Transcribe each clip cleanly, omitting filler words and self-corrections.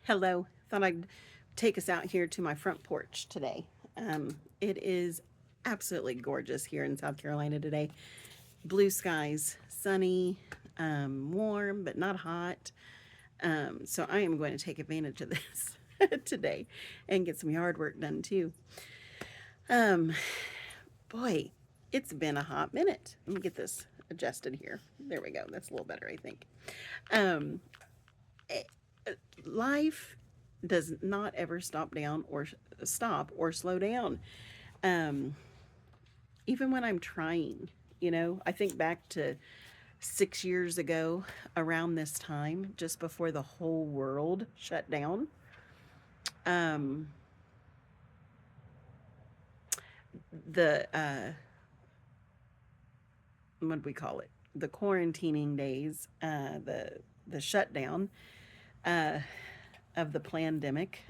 Hello. Thought I'd take us out here to my front porch today. It is absolutely gorgeous here in South Carolina today. Blue skies, sunny, warm, but not hot. So I am going to take advantage of this today and get some yard work done too. Um, Boy, it's been a hot minute. Let me get this adjusted here. There we go. That's a little better, I think. Um, eh, Life does not ever stop or slow down. Um, Even when I'm trying, I think back to 6 years ago around this time, just before the whole world shut down. Um, the what do we call it? The quarantining days, the shutdown uh, of the pandemic.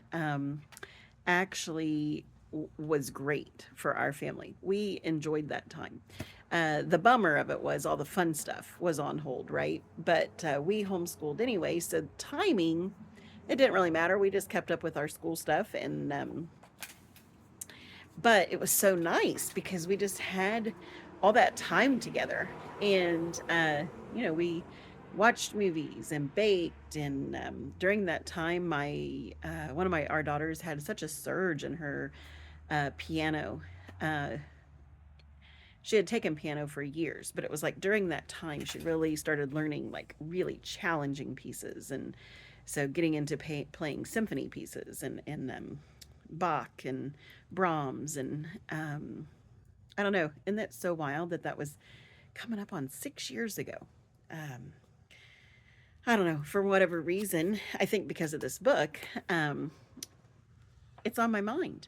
Actually was great for our family. We enjoyed that time. The bummer of it was all the fun stuff was on hold, right? But we homeschooled anyway, so timing, it didn't really matter. We just kept up with our school stuff, and but it was so nice because we just had all that time together, and we watched movies and baked, and during that time, my one of my our daughters had such a surge in her piano. Uh, she had taken piano for years, but it was like during that time she really started learning like really challenging pieces, and so getting into playing symphony pieces and Bach and Brahms and I don't know, and that's so wild that that was coming up on 6 years ago. Um, I don't know, for whatever reason, I think because of this book, um, it's on my mind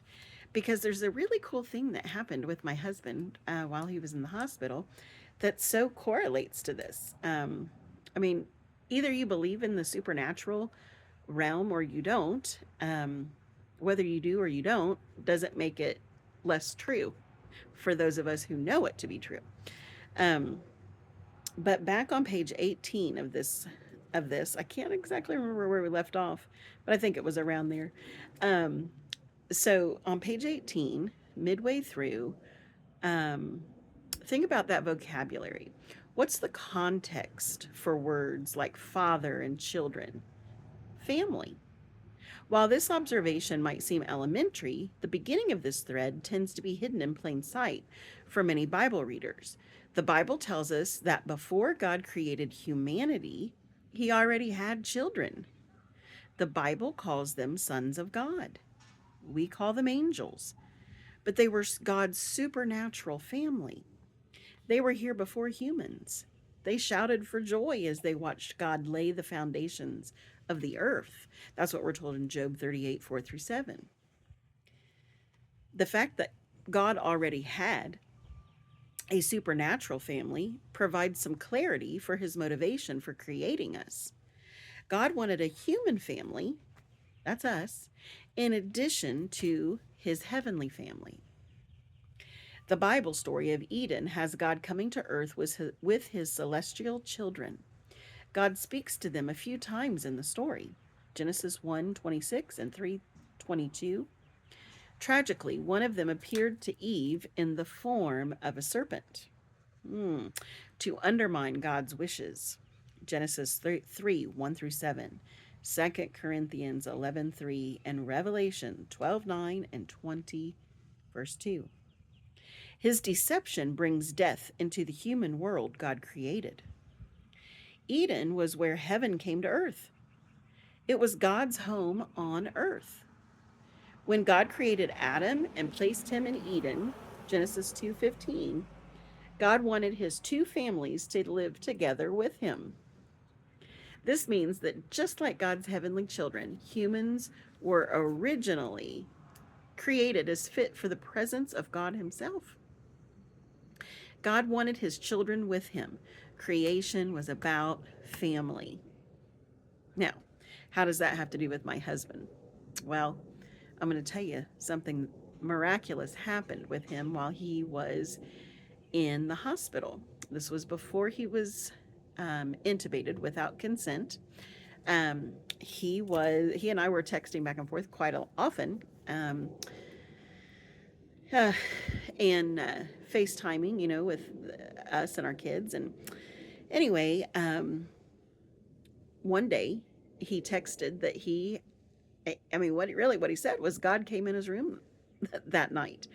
because there's a really cool thing that happened with my husband while he was in the hospital that so correlates to this. I mean, either you believe in the supernatural realm or you don't. Whether you do or you don't doesn't make it less true for those of us who know it to be true. Um, but back on page 18 of this, I can't exactly remember where we left off, but I think it was around there. Um, so on page 18, midway through, um, think about that vocabulary. What's the context for words like father and children? Family. While this observation might seem elementary, the beginning of this thread tends to be hidden in plain sight for many Bible readers. The Bible tells us that before God created humanity, he already had children. The Bible calls them sons of God. We call them angels, but they were God's supernatural family. They were here before humans. They shouted for joy as they watched God lay the foundations of the earth. That's what we're told in Job 38, 4 through 7. The fact that God already had a supernatural family provides some clarity for his motivation for creating us. God wanted a human family, that's us, in addition to his heavenly family. The Bible story of Eden has God coming to earth with his celestial children. God speaks to them a few times in the story. Genesis 1:26 and 3:22. Tragically, one of them appeared to Eve in the form of a serpent to undermine God's wishes. Genesis 3 1 through 7, 2 Corinthians 11:3, and Revelation 12:9 and 20, verse 2. His deception brings death into the human world God created. Eden was where heaven came to earth. It was God's home on earth. When God created Adam and placed him in Eden, Genesis 2:15, God wanted his two families to live together with him. This means that just like God's heavenly children, humans were originally created as fit for the presence of God himself. God wanted his children with him. Creation was about family. Now, how does that have to do with my husband? Well, I'm going to tell you something miraculous happened with him while he was in the hospital. This was before he was intubated without consent. Um, he and I were texting back and forth quite often, um, uh, and FaceTiming, with us and our kids. And anyway, one day he texted that I mean, what he said was God came in his room that night.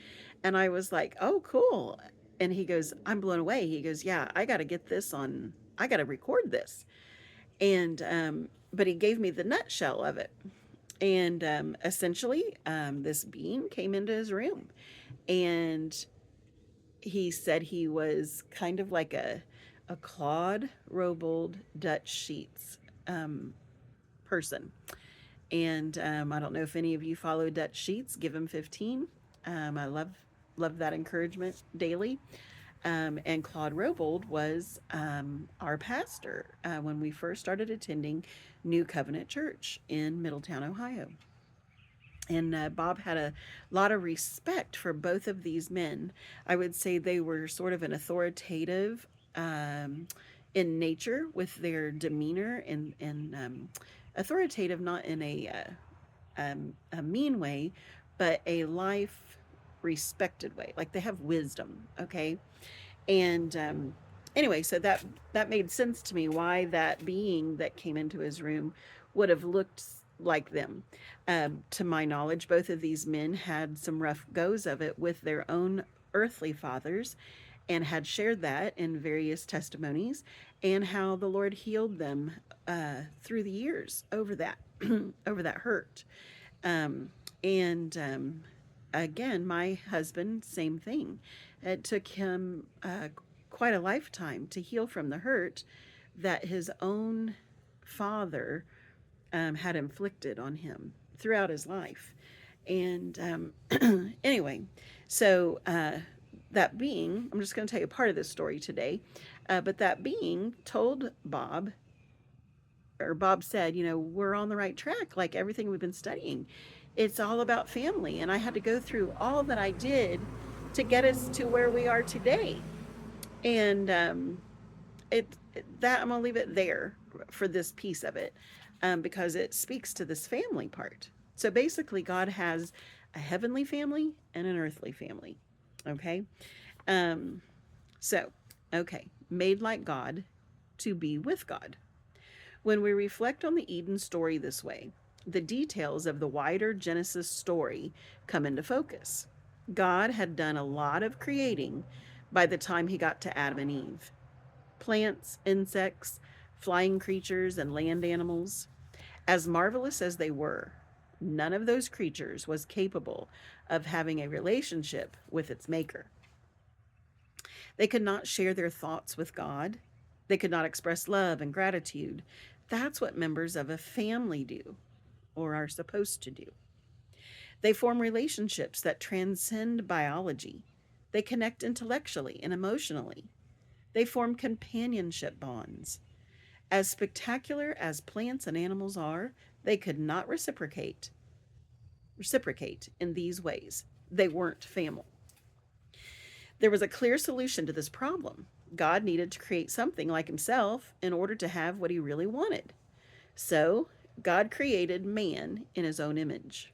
And I was like, oh, cool. And he goes, I'm blown away. He goes, yeah, I got to record this. And, but he gave me the nutshell of it. And essentially, this being came into his room. And he said he was kind of like a Claude Robold Dutch Sheets um, person. And I don't know if any of you follow Dutch Sheets. Give him 15. I love that encouragement daily. And Claude Robold was our pastor when we first started attending New Covenant Church in Middletown, Ohio. And Bob had a lot of respect for both of these men. I would say they were sort of an authoritative in nature with their demeanor, and authoritative not in a mean way, but a life respected way. Like they have wisdom, okay? And anyway, so that made sense to me why that being that came into his room would have looked like them. To my knowledge, both of these men had some rough goes of it with their own earthly fathers and had shared that in various testimonies, and how the Lord healed them through the years over that over that hurt. And again, my husband, same thing. It took him quite a lifetime to heal from the hurt that his own father had inflicted on him throughout his life. And anyway, so that being, I'm just going to tell you part of this story today, but that being told Bob, or Bob said, we're on the right track, like everything we've been studying. It's all about family. And I had to go through all that I did to get us to where we are today. And that I'm going to leave it there for this piece of it, because it speaks to this family part. So basically, God has a heavenly family and an earthly family. Okay. Um, so, okay, made like God to be with God. When we reflect on the Eden story this way, the details of the wider Genesis story come into focus. God had done a lot of creating by the time he got to Adam and Eve. Plants, insects, flying creatures, and land animals. As marvelous as they were, none of those creatures was capable of having a relationship with its maker. They could not share their thoughts with God. They could not express love and gratitude. That's what members of a family do, or are supposed to do. They form relationships that transcend biology. They connect intellectually and emotionally. They form companionship bonds. As spectacular as plants and animals are, they could not reciprocate in these ways. They weren't family. There was a clear solution to this problem. God needed to create something like himself in order to have what he really wanted. So, God created man in his own image.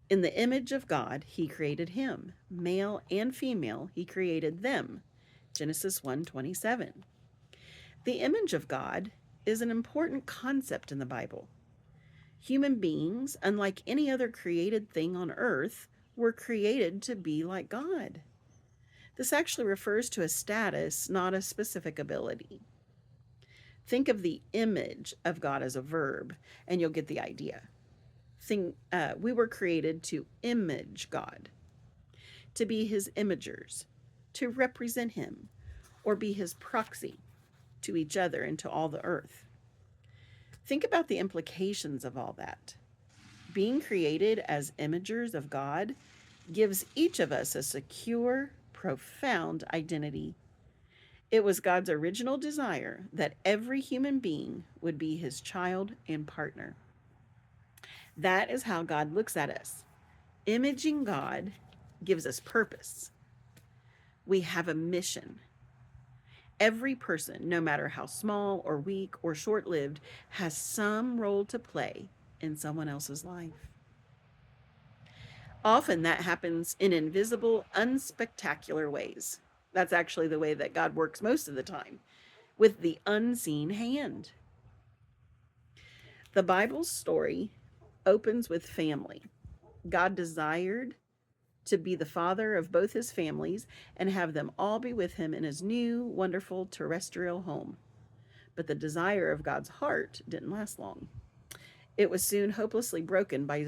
In the image of God, he created him. Male and female, he created them. Genesis 1:27. The image of God is an important concept in the Bible. Human beings, unlike any other created thing on earth, were created to be like God. This actually refers to a status, not a specific ability. Think of the image of God as a verb, and you'll get the idea. We were created to image God, to be his imagers, to represent him, or be his proxy to each other and to all the earth. Think about the implications of all that. Being created as imagers of God gives each of us a secure, profound identity. It was God's original desire that every human being would be his child and partner. That is how God looks at us. Imaging God gives us purpose. We have a mission. Every person, no matter how small or weak or short lived, has some role to play in someone else's life. Often that happens in invisible, unspectacular ways. That's actually the way that God works most of the time, with the unseen hand. The Bible's story opens with family. God desired to be the father of both his families and have them all be with him in his new, wonderful terrestrial home. But the desire of God's heart didn't last long. It was soon hopelessly broken by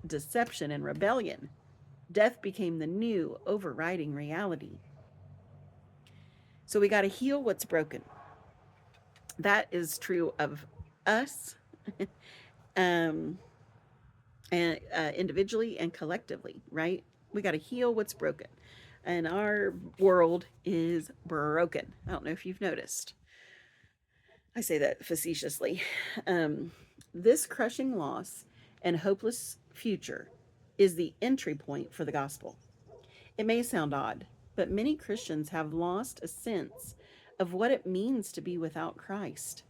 deception and rebellion. Death became the new, overriding reality. So we got to heal what's broken. That is true of us, um, and individually and collectively, right? We got to heal what's broken. And our world is broken. I don't know if you've noticed. I say that facetiously. This crushing loss and hopeless future is the entry point for the gospel. It may sound odd, but many Christians have lost a sense of what it means to be without Christ.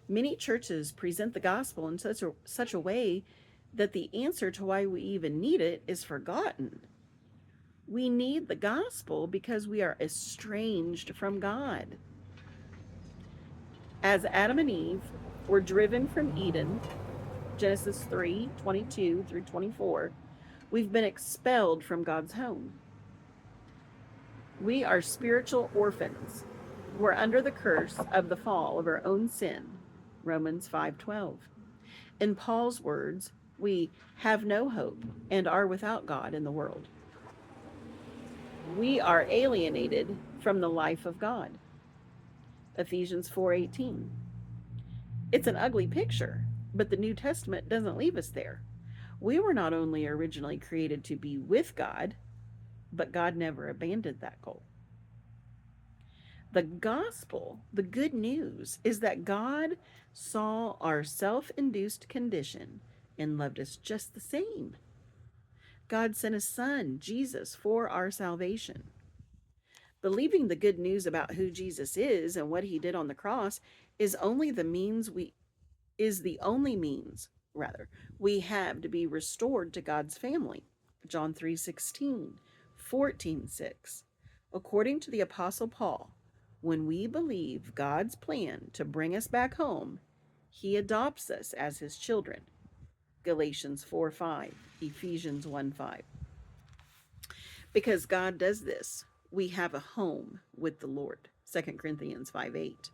Many churches present the gospel in such a way that the answer to why we even need it is forgotten. We need the gospel because we are estranged from God. As Adam and Eve were driven from Eden, Genesis 3:22 through 24, we've been expelled from God's home. We are spiritual orphans. We're under the curse of the fall of our own sin, Romans 5:12. In Paul's words, we have no hope and are without God in the world. We are alienated from the life of God, Ephesians 4:18. It's an ugly picture, but the New Testament doesn't leave us there. We were not only originally created to be with God, but God never abandoned that goal. The gospel, the good news, is that God saw our self induced condition and loved us just the same. God sent his son, Jesus, for our salvation. Believing the good news about who Jesus is and what he did on the cross is the only means, rather, we have to be restored to God's family. John 3:16, 14:6. According to the apostle Paul, when we believe God's plan to bring us back home, he adopts us as his children. Galatians 4:5, Ephesians 1:5. Because God does this, we have a home with the Lord. 2 Corinthians 5:8.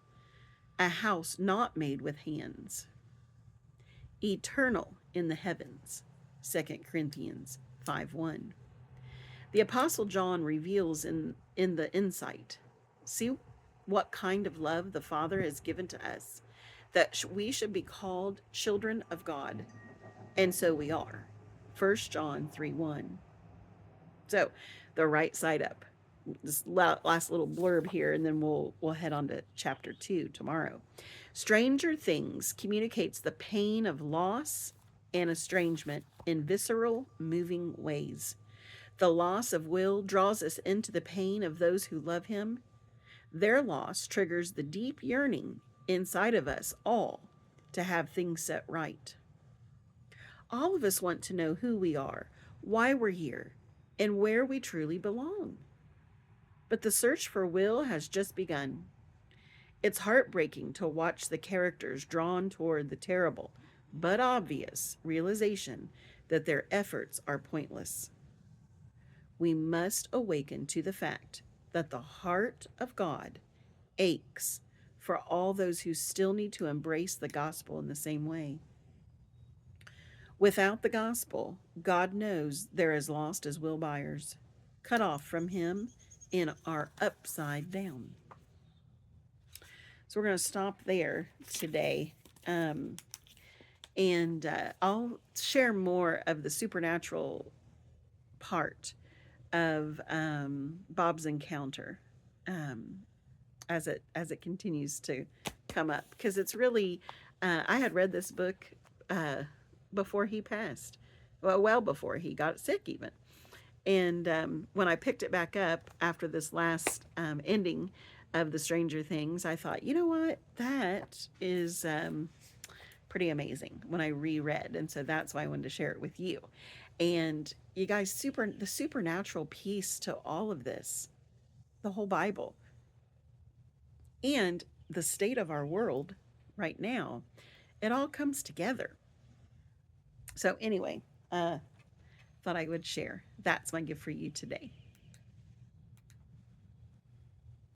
A house not made with hands. Eternal in the heavens. 2 Corinthians 5:1. The apostle John reveals in the insight. See what kind of love the Father has given to us, that we should be called children of God. And so we are. 1 John 3:1. So, the right side up. This last little blurb here, and then we'll head on to chapter 2 tomorrow. Stranger Things communicates the pain of loss and estrangement in visceral, moving ways. The loss of Will draws us into the pain of those who love him. Their loss triggers the deep yearning inside of us all to have things set right. All of us want to know who we are, why we're here, and where we truly belong. But the search for Will has just begun. It's heartbreaking to watch the characters drawn toward the terrible, but obvious realization that their efforts are pointless. We must awaken to the fact that the heart of God aches for all those who still need to embrace the gospel in the same way. Without the gospel, God knows they're as lost as Will Byers, cut off from him and are upside down. So we're going to stop there today. And I'll share more of the supernatural part of Bob's encounter as it continues to come up, because it's really I had read this book before he passed, well before he got sick even. And when I picked it back up after this last ending, of the Stranger Things, I thought, you know what, that is pretty amazing when I reread, and so that's why I wanted to share it with you. And you guys, the supernatural piece to all of this, the whole Bible, and the state of our world right now, it all comes together. So anyway, thought I would share. That's my gift for you today.